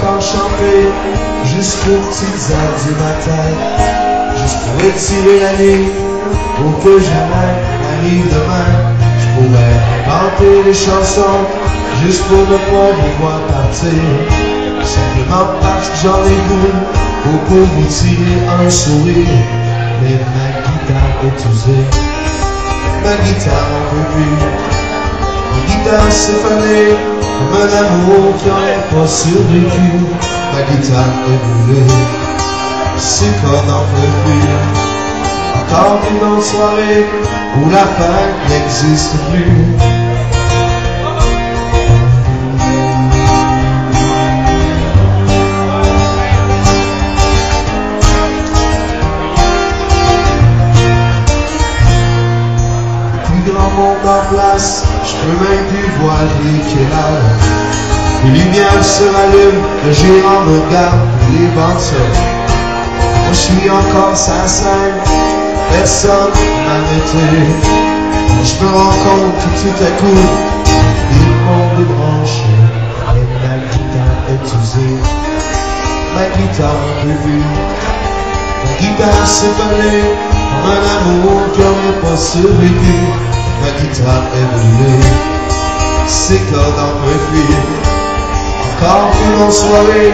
t'entends chanter jusqu'aux petites heures du matin, juste pour étirer la nuit, pour que jamais n'arrive demain. Je pourrais inventer des chansons juste pour ne pas vous voir partir, simplement parce que j'en ai goût, pour vous tirer un sourire. Mais ma guitare est usée, ma guitare en peut plus. Ma guitare s'est fanée comme un amour qui n'aurait pas survécu. Ma guitare est brûlée, ses cordes n'en peuvent plus. Encore une autre soirée où la fin n'existe plus. Monde en place, je peux même plus voir l'éclairage. Les lumières se rallument, le gérant me regarde, les bandes sonnent. Moi je suis encore sa scène, personne m'a arrêté. Je me rends compte que tout à coup, il monde est branché, et ma guitare est usée. Ma guitare en peut plus. Ma guitare s'est volée, comme un amour qui n'aurait pas survécu. Ma guitare est brûlée, ses cordes en peuvent plus. Encore une autre soirée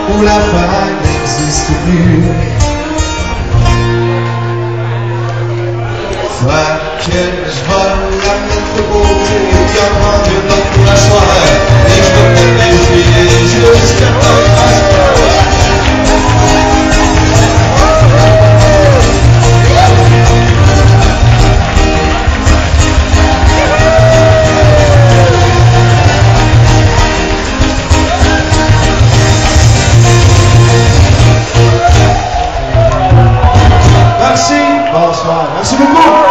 où la fin n'existe plus. Fait que je vais la mettre de côté et en prendre une autre pour la soirée. Et je vais peut-être m'infuir jusqu'à temps. Bonsoir, merci beaucoup.